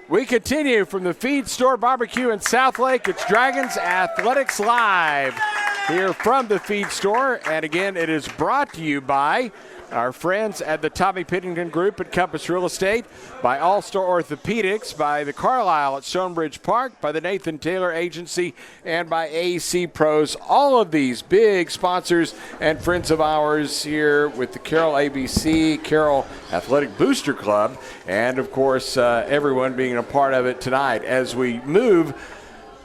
We continue from the Feedstore Barbecue in Southlake. It's Dragons Athletics Live here from the Feedstore. And again, it is brought to you by our friends at the Tommy Pittington Group at Compass Real Estate, by All-Star Orthopedics, by the Carlisle at Stonebridge Park, by the Nathan Taylor Agency, and by AC Pros. All of these big sponsors and friends of ours here with the Carroll ABC, Carroll Athletic Booster Club, and of course everyone being a part of it tonight. As we move,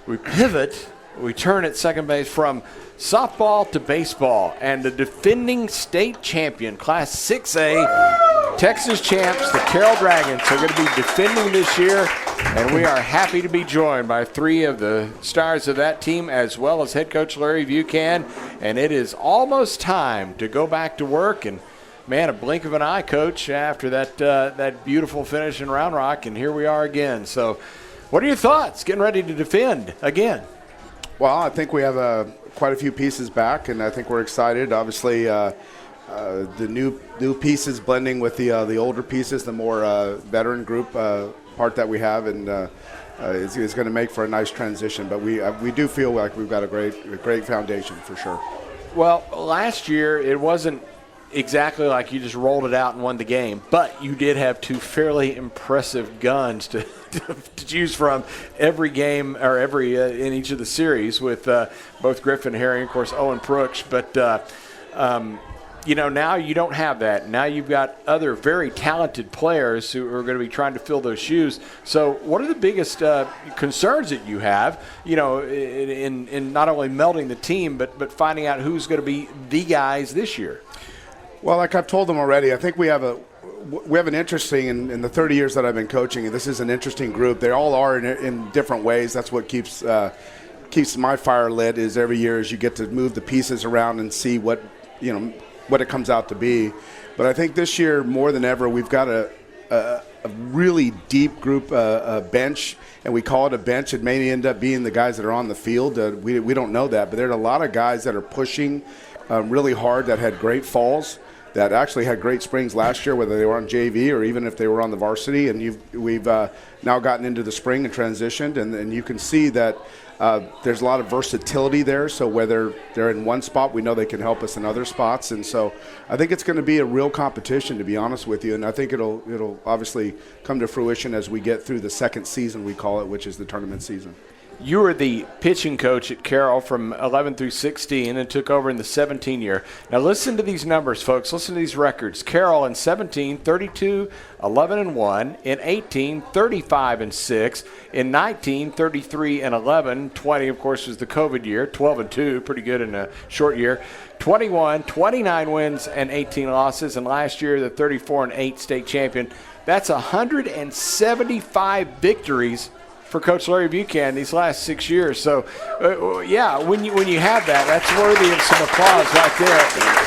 we pivot, we turn at second base from softball to baseball, and the defending state champion, Class 6A, Texas champs, the Carroll Dragons, are going to be defending this year, and we are happy to be joined by three of the stars of that team, as well as head coach Larry Buchan. And it is almost time to go back to work, and man, a blink of an eye, Coach, after that beautiful finish in Round Rock, and here we are again. So what are your thoughts getting ready to defend again? Well, I think we have quite a few pieces back, and I think we're excited. Obviously, the new pieces blending with the older pieces, the more veteran group part that we have, and is going to make for a nice transition. But we do feel like we've got a great foundation for sure. Well, last year it wasn't exactly like you just rolled it out and won the game, but you did have two fairly impressive guns to choose from every game, or in each of the series, with both Griffin Herring, of course, Owen Brooks. But now you don't have that. Now you've got other very talented players who are going to be trying to fill those shoes. So what are the biggest concerns that you have, in not only melding the team, but finding out who's going to be the guys this year? Well, like I've told them already, I think we have an interesting, in the 30 years that I've been coaching, and this is an interesting group. They all are in different ways. That's what keeps my fire lit, is every year as you get to move the pieces around and see what it comes out to be. But I think this year, more than ever, we've got a really deep group, bench, and we call it a bench. It may end up being the guys that are on the field. We don't know that, but there are a lot of guys that are pushing really hard, that had great falls, that actually had great springs last year, whether they were on JV or even if they were on the varsity. And we've now gotten into the spring and transitioned, and you can see that there's a lot of versatility there. So whether they're in one spot, we know they can help us in other spots. And so I think it's going to be a real competition, to be honest with you. And I think it'll obviously come to fruition as we get through the second season, we call it, which is the tournament season. You were the pitching coach at Carroll from 11 through 16 and took over in the 17 year. Now listen to these numbers, folks. Listen to these records. Carroll in 17, 32, 11-1. In 18, 35-6. In 19, 33-11. 20, of course, was the COVID year. 12-2, pretty good in a short year. 21, 29 wins and 18 losses. And last year, the 34-8 state champion. That's 175 victories for Coach Larry Buchan these last 6 years. So, when you have that, that's worthy of some applause right there.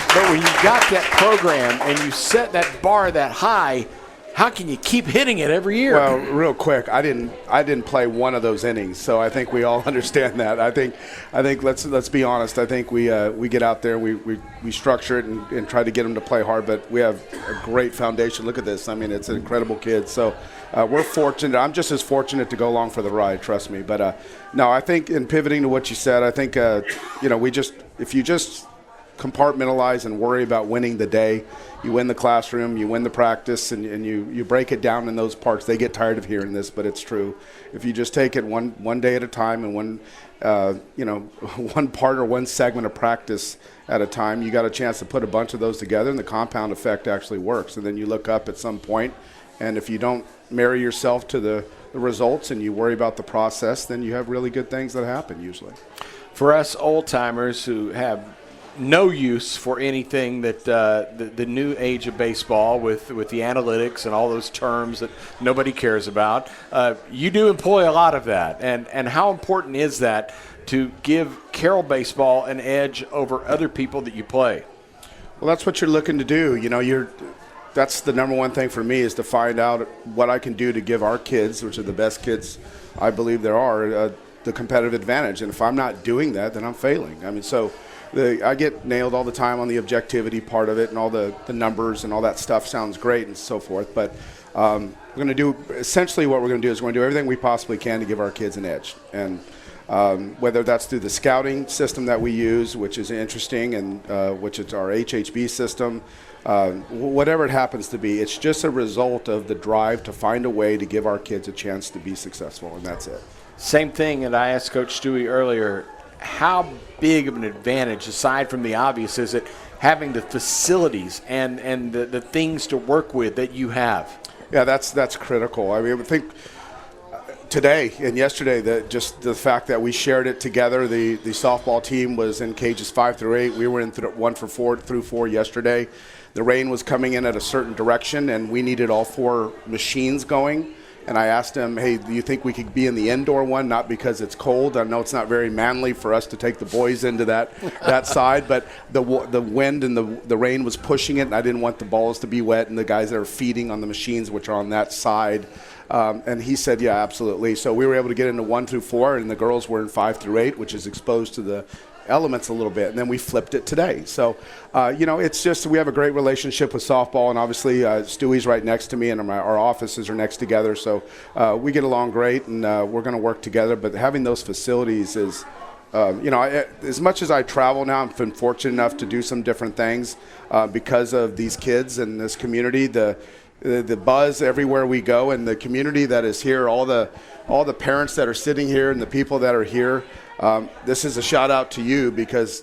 But when you got that program and you set that bar that high, how can you keep hitting it every year? Well, real quick, I didn't play one of those innings, so I think we all understand that. I think let's be honest. I think we get out there, we structure it and try to get them to play hard, but we have a great foundation. Look at this. I mean, it's an incredible kid. So we're fortunate. I'm just as fortunate to go along for the ride. Trust me. But no, I think in pivoting to what you said, I think if you just compartmentalize and worry about winning the day, you win the classroom, you win the practice, and you break it down in those parts. They get tired of hearing this, but it's true. If you just take it one day at a time and one part or one segment of practice at a time, you got a chance to put a bunch of those together, and the compound effect actually works. And then you look up at some point, and if you don't marry yourself to the results and you worry about the process, then you have really good things that happen usually. For us old-timers who have no use for anything that the new age of baseball with the analytics and all those terms that nobody cares about, you do employ a lot of that. And how important is that to give Carroll baseball an edge over other people that you play? Well, that's what you're looking to do. That's the number one thing for me, is to find out what I can do to give our kids, which are the best kids I believe there are, the competitive advantage. And if I'm not doing that, then I'm failing. I mean, so I get nailed all the time on the objectivity part of it, and all the numbers and all that stuff sounds great and so forth. But we're going to do essentially what we're going to do is we're going to do everything we possibly can to give our kids an edge. And whether that's through the scouting system that we use, which is interesting, and which is our HHB system, whatever it happens to be, it's just a result of the drive to find a way to give our kids a chance to be successful, and that's it. Same thing, and I asked Coach Stewie earlier, how big of an advantage, aside from the obvious, is it having the facilities and the things to work with that you have? Yeah, that's critical. I mean, I think today and yesterday, just the fact that we shared it together, the softball team was in cages 5 through 8. We were in 1 through 4 yesterday. The rain was coming in at a certain direction, and we needed all 4 machines going. And I asked him, hey, do you think we could be in the indoor one? Not because it's cold. I know it's not very manly for us to take the boys into that side, but the wind and the rain was pushing it, and I didn't want the balls to be wet and the guys that are feeding on the machines, which are on that side. And he said, yeah, absolutely. So we were able to get into 1 through 4, and the girls were in 5 through 8, which is exposed to the elements a little bit, and then we flipped it today. So, it's just we have a great relationship with softball, and obviously Stewie's right next to me, and our offices are next together, so we get along great, and we're going to work together. But having those facilities is, as much as I travel now, I've been fortunate enough to do some different things because of these kids and this community. The buzz everywhere we go, and the community that is here, all the parents that are sitting here, and the people that are here. This is a shout out to you, because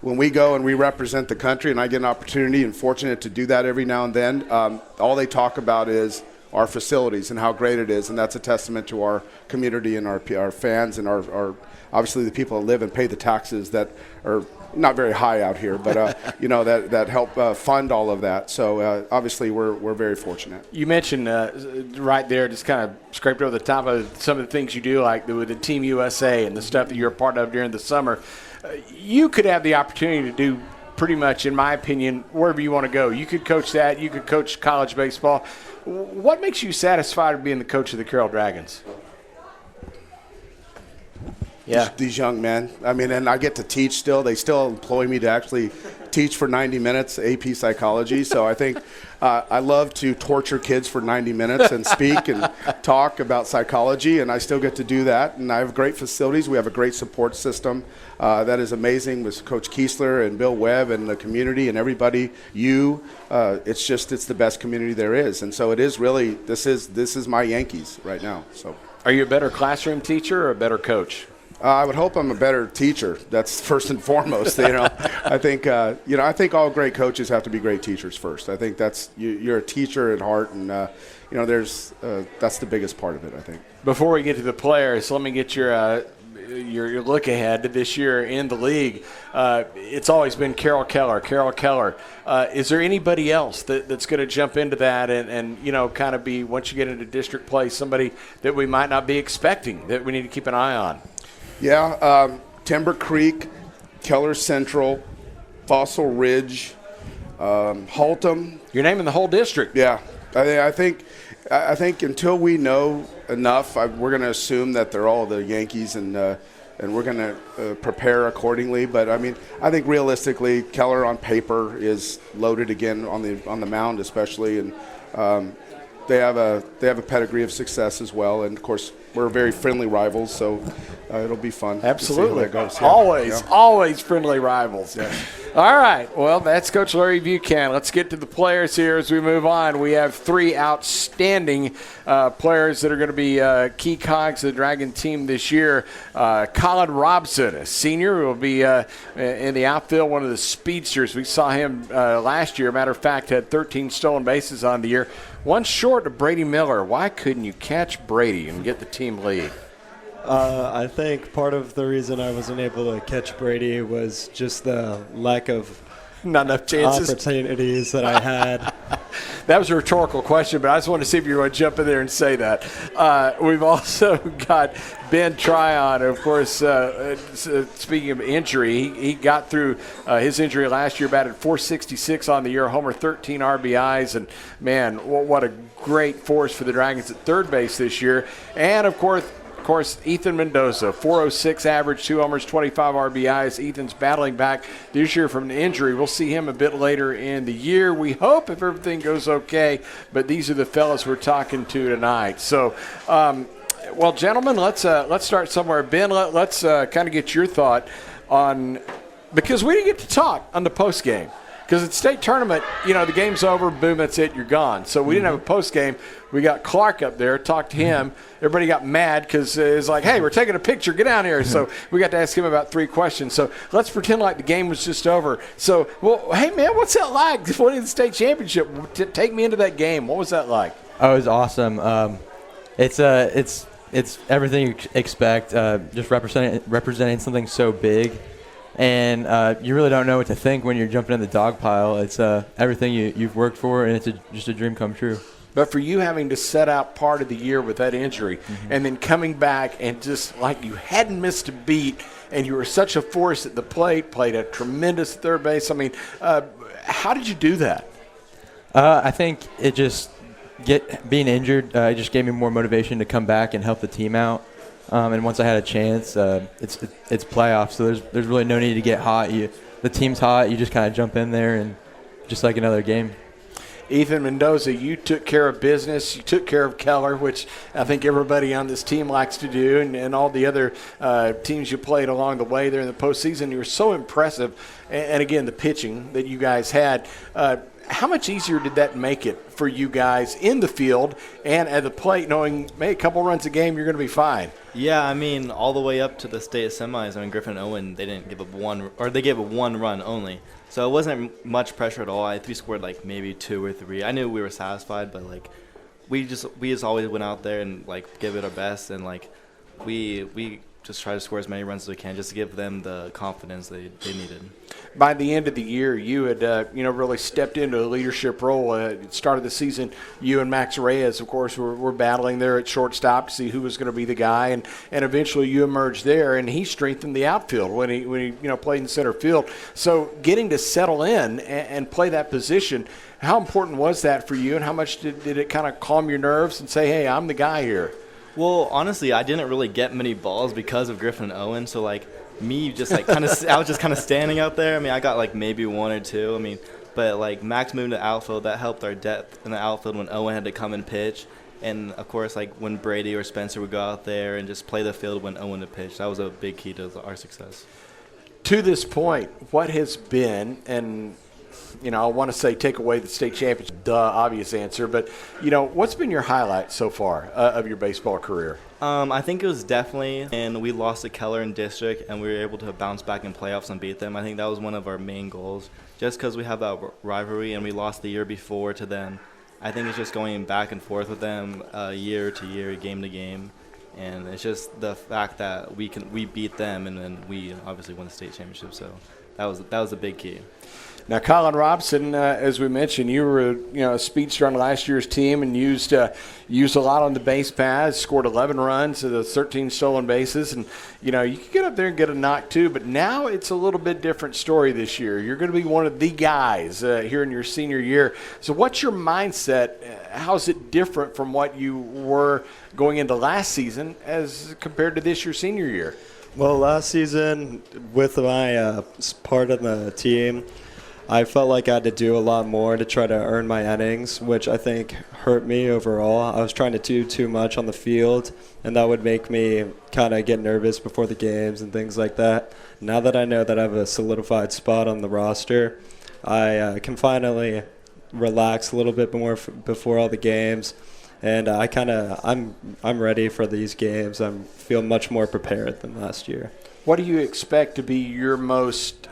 when we go and we represent the country, and I get an opportunity and fortunate to do that every now and then, all they talk about is our facilities and how great it is, and that's a testament to our community and our fans and our obviously the people that live and pay the taxes that are not very high out here, but that help fund all of that. So obviously we're very fortunate. You mentioned right there, just kind of scraped over the top of some of the things you do, like with the Team USA and the stuff that you're a part of during the summer. You could have the opportunity to do pretty much, in my opinion, wherever you want to go. You could coach that. You could coach college baseball. What makes you satisfied of being the coach of the Carroll Dragons? Yeah. These young men. I mean, and I get to teach still. They still employ me to actually teach for 90 minutes AP psychology. So I think I love to torture kids for 90 minutes and speak and talk about psychology, and I still get to do that. And I have great facilities. We have a great support system that is amazing with Coach Kiesler and Bill Webb and the community and everybody. It's the best community there is. And so it is really, this is my Yankees right now. So, are you a better classroom teacher or a better coach? I would hope I'm a better teacher. That's first and foremost. I think all great coaches have to be great teachers first. I think you're a teacher at heart, and that's the biggest part of it, I think. Before we get to the players, let me get your look ahead to this year in the league. It's always been Carroll Keller. Is there anybody else that's going to jump into that and kind of be, once you get into district play, somebody that we might not be expecting that we need to keep an eye on? Yeah, Timber Creek, Keller Central, Fossil Ridge, Haltom. You're naming the whole district. Yeah, I think until we know enough, we're going to assume that they're all the Yankees, and we're going to prepare accordingly. But I mean, I think realistically, Keller on paper is loaded again on the mound, especially, and they have a pedigree of success as well. And of course, we're very friendly rivals, so it'll be fun. Absolutely. To see how that goes. Always friendly rivals. Yeah. All right. Well, that's Coach Larry Buchanan. Let's get to the players here as we move on. We have 3 outstanding players that are going to be key cogs of the Dragon team this year. Colin Robson, a senior, who will be in the outfield, one of the speedsters. We saw him last year. Matter of fact, had 13 stolen bases on the year. One short of Brady Miller. Why couldn't you catch Brady and get the team lead? I think part of the reason I wasn't able to catch Brady was just the lack of not enough chances, opportunities that I had. That was a rhetorical question, but I just wanted to see if you were going to jump in there and say that. We've also got Ben Tryon, of course. Speaking of injury, he got through his injury last year, batted .466 on the year, homer, 13 RBIs, and man, what a great force for the Dragons at third base this year. And of course, course, Ethan Mendoza, 406 average, 2 homers, 25 RBIs. Ethan's battling back this year from an injury. We'll see him a bit later in the year. We hope if everything goes okay, but these are the fellas we're talking to tonight. So, well, gentlemen, let's start somewhere. Ben, let's kind of get your thought on, because we didn't get to talk on the post game. Because at state tournament, the game's over, boom, that's it, you're gone. So we didn't have a post game. We got Clark up there, talked to him. Everybody got mad because it's like, hey, we're taking a picture, get down here. So we got to ask him about 3 questions. So let's pretend like the game was just over. So, well, hey, man, what's that like, winning the state championship? Take me into that game. What was that like? Oh, it was awesome. It's everything you expect, just representing something so big. And you really don't know what to think when you're jumping in the dog pile. It's everything you've worked for, and it's just a dream come true. But for you having to set out part of the year with that injury and then coming back and just like you hadn't missed a beat and you were such a force at the plate, played a tremendous third base. I mean, how did you do that? I think it just being injured just gave me more motivation to come back and help the team out. And once I had a chance, it's playoffs, so there's really no need to get hot. The team's hot, you just kind of jump in there and just like another game. Ethan Mendoza, you took care of business. You took care of Keller, which I think everybody on this team likes to do, and all the other teams you played along the way there in the postseason. You were so impressive. And again, the pitching that you guys had. How much easier did that make it for you guys in the field and at the plate, knowing maybe a couple runs a game, you're going to be fine? Yeah, I mean, all the way up to the state semis, I mean, Griffin and Owen, they didn't give up they gave up 1 run only. So it wasn't much pressure at all. I think we scored like maybe 2 or 3. I knew we were satisfied, but like we just always went out there and like give it our best, and like we just try to score as many runs as we can just to give them the confidence they needed. By the end of the year, you had really stepped into a leadership role. At the start of the season, you and Max Reyes, of course, were battling there at shortstop to see who was going to be the guy, and eventually you emerged there, and he strengthened the outfield when he played in center field. So getting to settle in and play that position, how important was that for you, and how much did it kind of calm your nerves and say, hey, I'm the guy here? Well, honestly, I didn't really get many balls because of Griffin and Owen, so like me just like I was just kind of standing out there. I mean, I got like maybe 1 or 2. I mean, but like Max moved to outfield, that helped our depth in the outfield when Owen had to come and pitch. And of course, like when Brady or Spencer would go out there and just play the field when Owen would pitch, that was a big key to our success. To this point, what has been, and I want to say take away the state championship, the obvious answer, but, what's been your highlight so far of your baseball career? I think it was definitely, and we lost to Keller in district, and we were able to bounce back in playoffs and beat them. I think that was one of our main goals, just because we have that rivalry, and we lost the year before to them. I think it's just going back and forth with them year to year, game to game, and it's just the fact that we beat them, and then we obviously won the state championship. So that was a big key. Now, Colin Robson, as we mentioned, you were a speedster on last year's team and used a lot on the base paths, scored 11 runs to the 13 stolen bases, and you could get up there and get a knock too. But now it's a little bit different story this year. You're going to be one of the guys here in your senior year. So, what's your mindset? How's it different from what you were going into last season as compared to this your senior year? Well, last season with my part of the team, I felt like I had to do a lot more to try to earn my innings, which I think hurt me overall. I was trying to do too much on the field, and that would make me kind of get nervous before the games and things like that. Now that I know that I have a solidified spot on the roster, I can finally relax a little bit more before all the games, and I'm ready for these games. I feel much more prepared than last year. What do you expect to be your most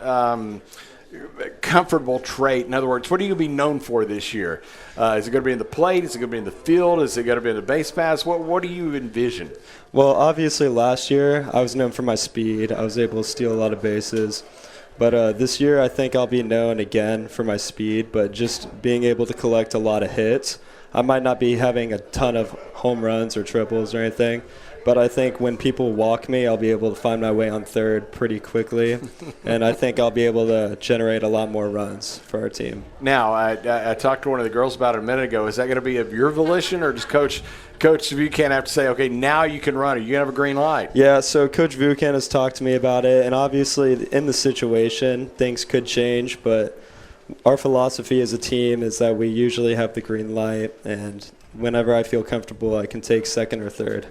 comfortable trait? In other words, what are you going to be known for this year? Is it going to be in the plate? Is it going to be in the field? Is it going to be in the base paths? What do you envision? Well, obviously last year I was known for my speed. I was able to steal a lot of bases. But this year I think I'll be known again for my speed, but just being able to collect a lot of hits. I might not be having a ton of home runs or triples or anything, but I think when people walk me, I'll be able to find my way on third pretty quickly, and I think I'll be able to generate a lot more runs for our team. Now, I talked to one of the girls about it a minute ago. Is that going to be of your volition, or does Coach Coach Buchanan have to say, okay, now you can run it. You can have a green light. Yeah, so Coach Buchanan has talked to me about it, and obviously in the situation, things could change, but our philosophy as a team is that we usually have the green light, and whenever I feel comfortable, I can take second or third.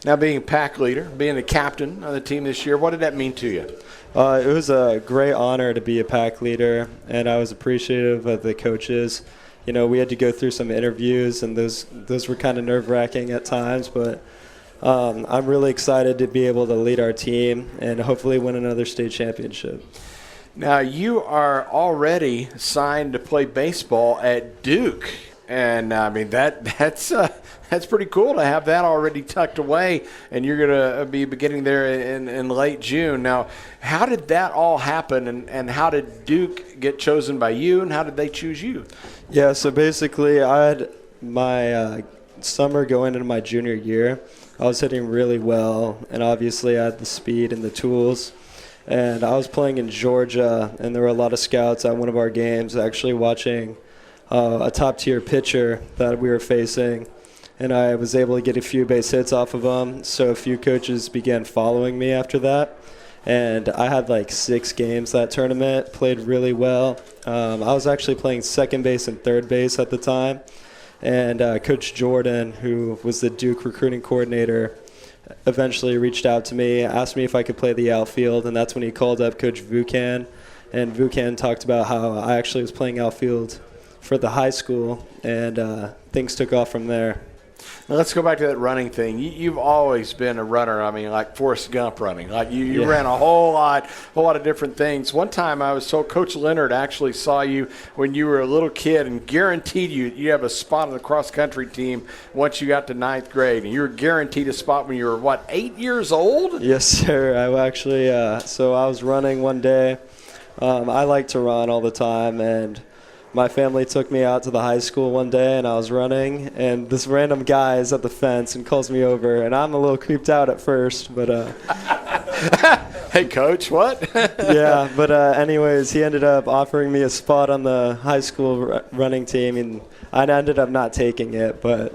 Now, being pack leader, being the captain of the team this year, what did that mean to you? It was a great honor to be a pack leader, and I was appreciative of the coaches. You know, we had to go through some interviews, and those were kind of nerve-wracking at times, but I'm really excited to be able to lead our team and hopefully win another state championship. Now, you are already signed to play baseball at Duke, and I mean that's pretty cool to have that already tucked away, and you're going to be beginning there in late June. Now, how did that all happen, and how did Duke get chosen by you, and how did they choose you? Yeah, so basically I had my summer going into my junior year. I was hitting really well, and obviously I had the speed and the tools. And I was playing in Georgia, and there were a lot of scouts at one of our games actually watching a top-tier pitcher that we were facing. And I was able to get a few base hits off of him, so a few coaches began following me after that. And I had like 6 games that tournament, played really well. I was actually playing second base and third base at the time. And Coach Jordan, who was the Duke recruiting coordinator, eventually reached out to me, asked me if I could play the outfield, and that's when he called up Coach Vukan. And Vukan talked about how I actually was playing outfield for the high school, and things took off from there. Now let's go back to that running thing. You've always been a runner. I mean, like Forrest Gump running. Like you ran a whole lot of different things. One time I was told Coach Leonard actually saw you when you were a little kid and guaranteed you have a spot on the cross-country team once you got to 9th grade. And you were guaranteed a spot when you were, 8 years old? Yes, sir. I actually so I was running one day. I like to run all the time, and my family took me out to the high school one day, and I was running, and this random guy is at the fence and calls me over, and I'm a little creeped out at first, but hey, Coach, what? yeah, but anyways, he ended up offering me a spot on the high school running team, and I ended up not taking it, but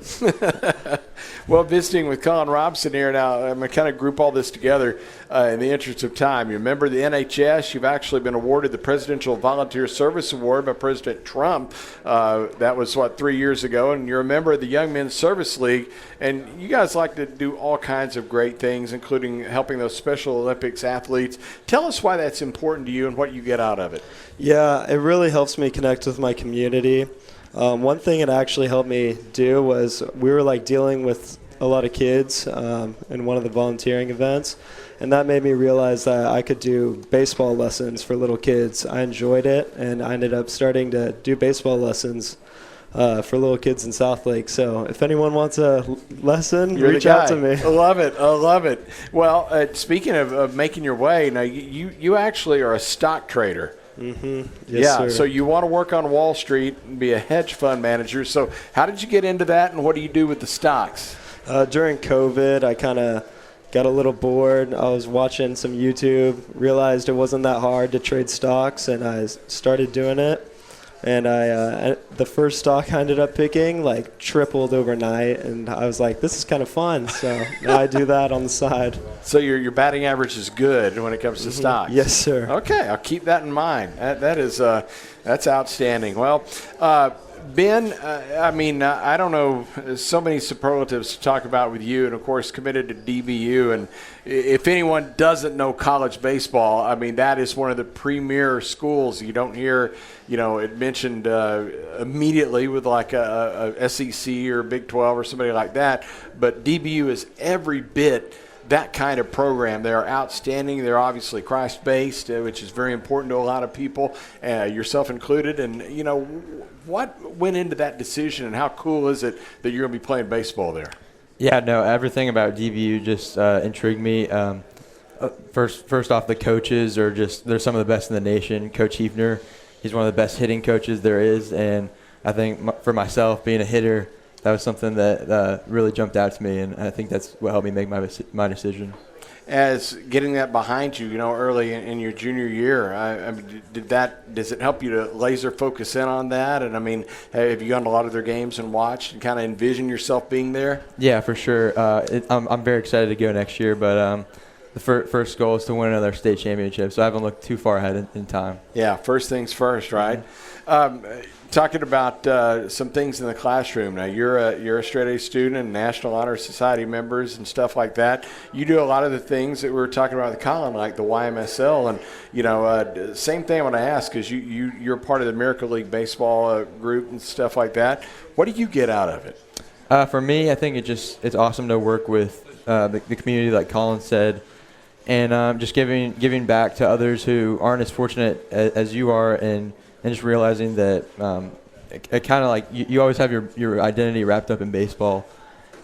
Well, visiting with Colin Robson here now, I'm going to kind of group all this together in the interest of time. You remember the NHS. You've actually been awarded the Presidential Volunteer Service Award by President Trump. That was, 3 years ago. And you're a member of the Young Men's Service League. And you guys like to do all kinds of great things, including helping those Special Olympics athletes. Tell us why that's important to you and what you get out of it. Yeah, it really helps me connect with my community. One thing it actually helped me do was we were dealing with a lot of kids in one of the volunteering events, and that made me realize that I could do baseball lessons for little kids. I enjoyed it, and I ended up starting to do baseball lessons for little kids in Southlake. So if anyone wants a lesson, reach out to me. I love it. Well, speaking of making your way, now you actually are a stock trader. Mm-hmm. Yes, yeah, sir. so you want to work on Wall Street and be a hedge fund manager. So how did you get into that, and what do you do with the stocks? During COVID, I kind of got a little bored. I was watching some YouTube, realized it wasn't that hard to trade stocks, and I started doing it. And the first stock I ended up picking tripled overnight, and I was like, this is kind of fun. So now I do that on the side. So your batting average is good when it comes to stocks? Yes, sir. Okay, I'll keep that in mind. That's outstanding. Well, Ben, I don't know, so many superlatives to talk about with you, and of course committed to DBU. And if anyone doesn't know college baseball, that is one of the premier schools. You don't hear, it mentioned immediately with a SEC or Big 12 or somebody like that. But DBU is every bit that kind of program. They are outstanding. They're obviously Christ-based, which is very important to a lot of people, yourself included. And, what went into that decision, and how cool is it that you're going to be playing baseball there? Yeah, no, everything about DBU just intrigued me. First off, the coaches they're some of the best in the nation. Coach Hefner, he's one of the best hitting coaches there is. And I think for myself, being a hitter, that was something that really jumped out to me, and I think that's what helped me make my decision. as getting that behind you, early in your junior year? I mean, does it help you to laser focus in on that? And I mean, have you gone to a lot of their games and watched and kind of envision yourself being there? Yeah, for sure. I'm very excited to go next year, but the first goal is to win another state championship, so I haven't looked too far ahead in time. Yeah, first things first, right? Talking about some things in the classroom. Now, you're a straight A student and National Honor Society members and stuff like that. You do a lot of the things that we were talking about with Colin, like the YMSL, and same thing I want to ask, because you're part of the Miracle League baseball group and stuff like that. What do you get out of it? For me, I think it's awesome to work with the community, like Colin said, and just giving back to others who aren't as fortunate as you are, and just realizing that it kind of like you always have your identity wrapped up in baseball,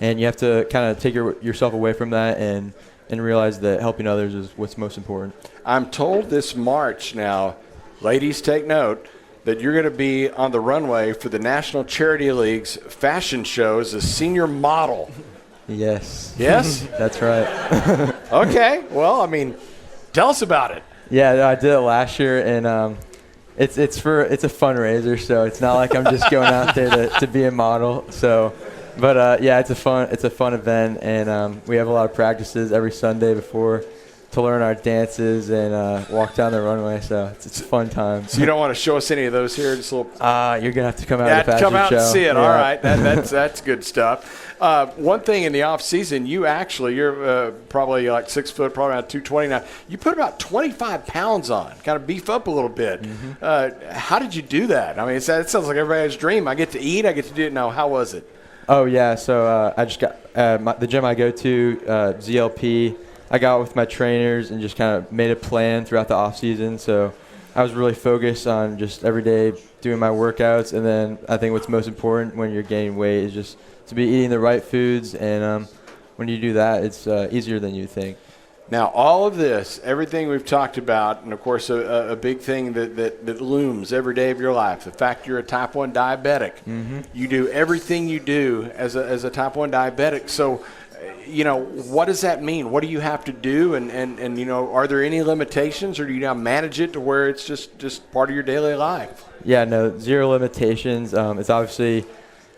and you have to kind of take yourself away from that and realize that helping others is what's most important. I'm told this March now, ladies, take note, that you're going to be on the runway for the National Charity League's fashion show as a senior model. Yes. Yes? That's right. Okay. Well, I mean, tell us about it. Yeah, I did it last year, and it's a fundraiser, so it's not like I'm just going out there to be a model. So, but yeah, it's a fun event, and we have a lot of practices every Sunday before to learn our dances and walk down the runway. So it's a fun time. So you don't want to show us any of those here? Just a little. You're gonna have to come out to the fashion come out show. and see it. Yeah. All right, that's good stuff. One thing in the off season, you're probably like 6 foot, probably around 220 now. You put about 25 pounds on, kind of beef up a little bit. Mm-hmm. How did you do that? I mean, it sounds like everybody's dream. I get to eat, I get to do it. Now, how was it? Oh yeah, so I just got the gym I go to, ZLP. I got with my trainers and just kind of made a plan throughout the off season. So I was really focused on just every day doing my workouts, and then I think what's most important when you're gaining weight is just to be eating the right foods, and when you do that, it's easier than you think. Now, all of this, everything we've talked about, and of course a big thing that looms every day of your life, the fact you're a type 1 diabetic. Mm-hmm. You do everything you do as a type 1 diabetic. So, what does that mean? What do you have to do? And are there any limitations, or do you now manage it to where it's just part of your daily life? Yeah, no, zero limitations. It's obviously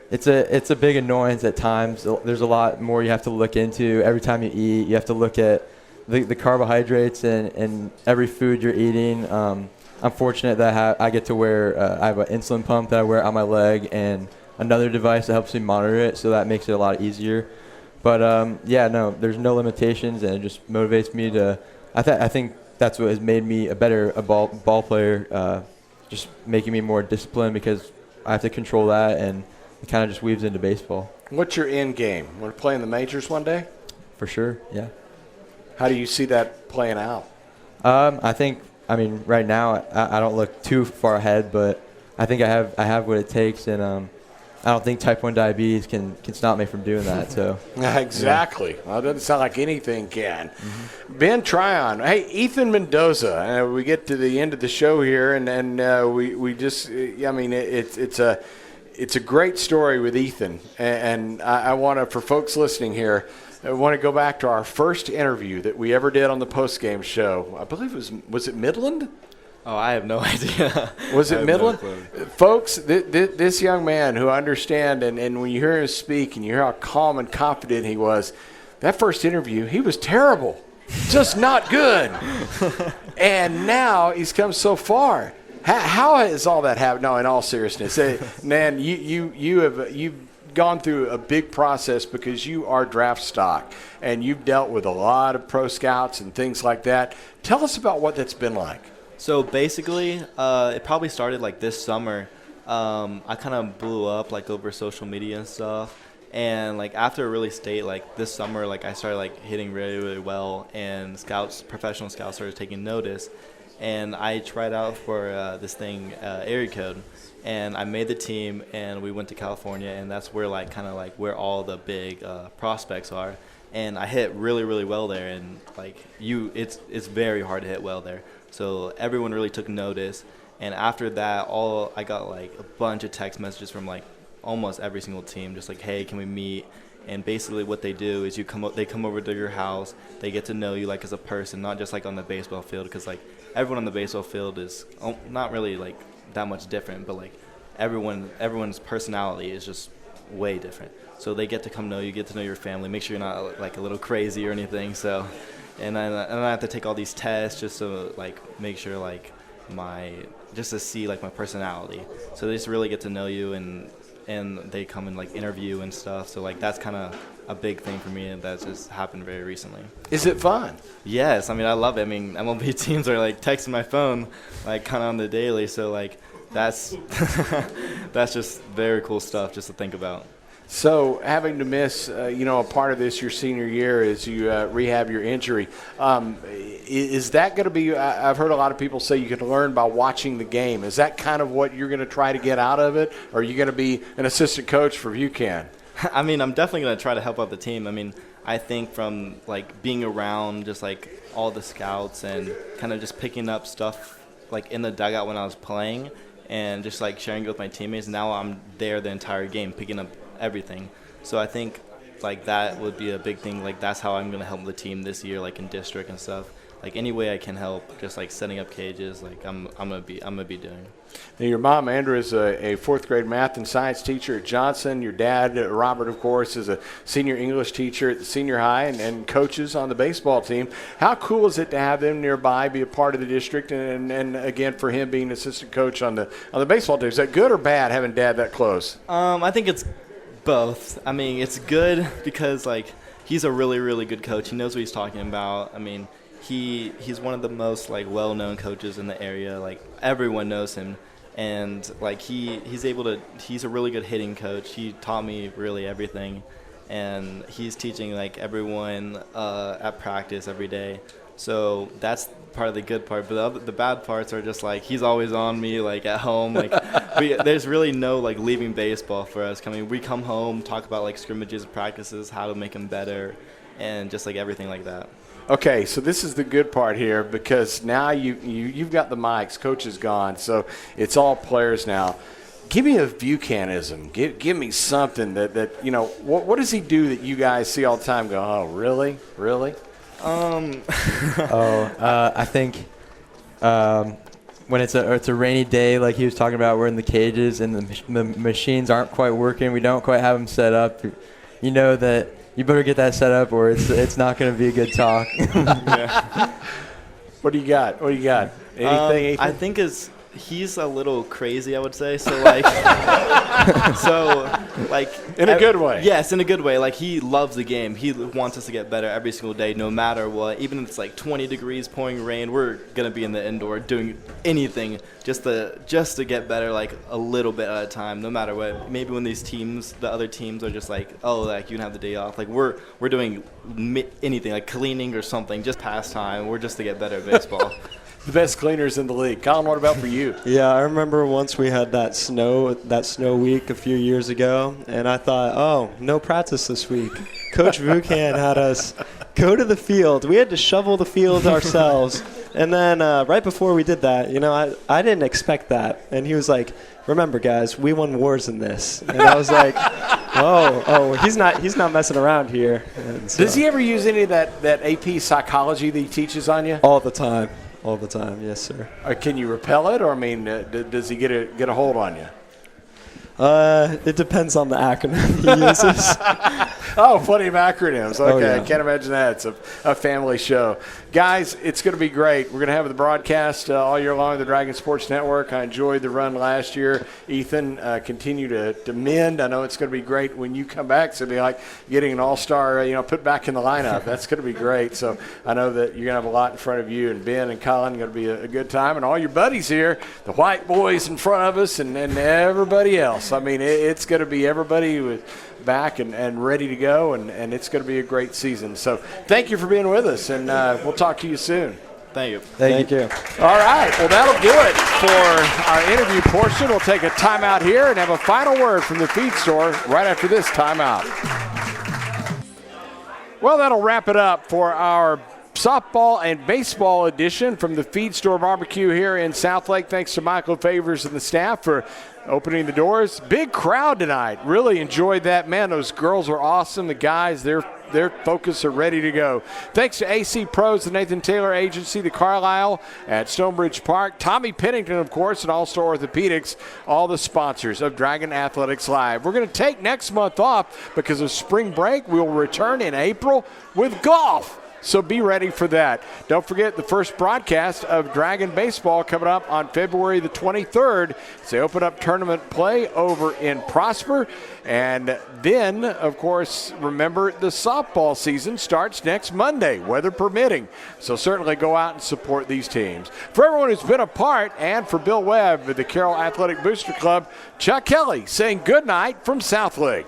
it's a big annoyance at times. There's a lot more you have to look into. Every time you eat, you have to look at the carbohydrates and every food you're eating. I'm fortunate that I get to wear I have an insulin pump that I wear on my leg and another device that helps me monitor it, so that makes it a lot easier. But yeah, no, there's no limitations, and it just motivates me to. I think that's what has made me a better ball player, just making me more disciplined because I have to control that, and it kind of just weaves into baseball. What's your end game? Want to play in the majors one day? For sure, yeah. How do you see that playing out? I mean, right now I don't look too far ahead, but I think I have what it takes, and I don't think type 1 diabetes can stop me from doing that. So exactly. Yeah. Well, it doesn't sound like anything can. Mm-hmm. Ben Tryon. Hey, Ethan Mendoza. We get to the end of the show here, and we just. I mean, it's a great story with Ethan, and I want to, for folks listening here, I want to go back to our first interview that we ever did on the postgame show. I believe was it Midland? Oh, I have no idea. Was it Midland? No folks, this young man who I understand, and when you hear him speak and you hear how calm and confident he was, that first interview, he was terrible. Just not good. And now he's come so far. How has all that happened? No, in all seriousness. Man, you've gone through a big process because you are draft stock, and you've dealt with a lot of pro scouts and things like that. Tell us about what that's been like. So basically, it probably started like this summer. I kind of blew up like over social media and stuff. And like after a really state, like this summer, like I started like hitting really, really well, and professional scouts started taking notice. And I tried out for this thing, Area Code, and I made the team, and we went to California, and that's where like kind of like where all the big prospects are. And I hit really, really well there, and like it's very hard to hit well there. So everyone really took notice, and after that, I got like a bunch of text messages from like almost every single team, just like, hey, can we meet? And basically what they do is they come over to your house, they get to know you like as a person, not just like on the baseball field, because like everyone on the baseball field is not really like that much different, but like everyone's personality is just way different. So they get to come know you, get to know your family, make sure you're not like a little crazy or anything. So, and I have to take all these tests just to like make sure like just to see like my personality. So they just really get to know you, and they come and like interview and stuff. So like that's kind of a big thing for me, and that just happened very recently. Is it fun? Yes, I mean I love it. I mean MLB teams are like texting my phone like kind of on the daily. So like that's that's just very cool stuff just to think about. So having to miss, a part of this your senior year as you rehab your injury, is that going to be? I've heard a lot of people say you can learn by watching the game. Is that kind of what you're going to try to get out of it, or are you going to be an assistant coach for UCAN? I mean, I'm definitely going to try to help out the team. I mean, I think from like being around just like all the scouts and kind of just picking up stuff like in the dugout when I was playing and just like sharing it with my teammates. Now I'm there the entire game picking up everything. So I think like that would be a big thing. Like that's how I'm going to help the team this year, like in district and stuff. Like any way I can help, just like setting up cages, like I'm gonna be doing. Now your mom, Andrea, is a fourth grade math and science teacher at Johnson. Your dad, Robert, of course, is a senior English teacher at the senior high and coaches on the baseball team. How cool is it to have them nearby, be a part of the district, and again for him being assistant coach on the baseball team? Is that good or bad having dad that close? I think it's both. I mean, it's good because like he's a really, really good coach. He knows what he's talking about. I mean, he's one of the most like well-known coaches in the area. Like everyone knows him, and like he's a really good hitting coach. He taught me really everything, and he's teaching like everyone at practice every day. So that's part of the good part. But the bad parts are just like he's always on me like at home. Like there's really no like leaving baseball for us. We come home, talk about like scrimmages, practices, how to make them better, and just like everything like that. Okay, so this is the good part here because now you've got the mics. Coach is gone, so it's all players now. Give me a Buchanism. Give me something that what does he do that you guys see all the time? Go, oh, really? I think when it's a rainy day, like he was talking about, we're in the cages and the machines aren't quite working. We don't quite have them set up. You know that you better get that set up, or it's not going to be a good talk. Yeah. What do you got? Anything? Ethan? I think he's a little crazy, I would say. So like, in a good way. Yes, in a good way. Like he loves the game. He wants us to get better every single day, no matter what. Even if it's like 20 degrees, pouring rain, we're gonna be in the indoor doing anything just to get better, like a little bit at a time, no matter what. Maybe when the other teams are just like, oh, like you can have the day off. Like we're doing anything, like cleaning or something, just pastime. We're just to get better at baseball. The best cleaners in the league. Colin, what about for you? Yeah, I remember once we had that snow week a few years ago, and I thought, oh, no practice this week. Coach Vukan had us go to the field. We had to shovel the field ourselves. And then right before we did that, I didn't expect that. And he was like, remember, guys, we won wars in this. And I was like, oh, he's not messing around here. And so, does he ever use any of that AP psychology that he teaches on you? All the time. All the time, yes, sir. Can you repel it, or does he get a hold on you? It depends on the acronym he uses. Oh, plenty of acronyms. Okay, Oh, yeah. I can't imagine that. It's a family show. Guys, it's going to be great. We're going to have the broadcast all year long, the Dragon Sports Network. I enjoyed the run last year. Ethan, continue to mend. I know it's going to be great when you come back. It's going to be like getting an all-star, put back in the lineup. That's going to be great. So I know that you're going to have a lot in front of you, and Ben and Colin going to be a good time. And all your buddies here, the white boys in front of us, and everybody else. I mean, it's going to be everybody back and ready to go, and it's going to be a great season. So thank you for being with us, and we'll talk to you soon. Thank you. Thank you. All right, well, that'll do it for our interview portion. We'll take a timeout here and have a final word from the Feedstore right after this timeout. Well, that'll wrap it up for our softball and baseball edition from the Feedstore Barbecue here in Southlake. Thanks to Michael Favors and the staff for opening the doors. Big crowd tonight. Really enjoyed that. Man, those girls are awesome. The guys, their focus are ready to go. Thanks to AC Pros, the Nathan Taylor Agency, the Carlisle at Stonebridge Park, Tommy Pennington, of course, and All-Star Orthopedics, all the sponsors of Dragon Athletics Live. We're going to take next month off because of spring break. We'll return in April with golf. So be ready for that. Don't forget the first broadcast of Dragon Baseball coming up on February the 23rd. It's the Open Up Tournament play over in Prosper. And then, of course, remember the softball season starts next Monday, weather permitting. So certainly go out and support these teams. For everyone who's been a part, and for Bill Webb of the Carroll Athletic Booster Club, Chuck Kelly saying good night from Southlake.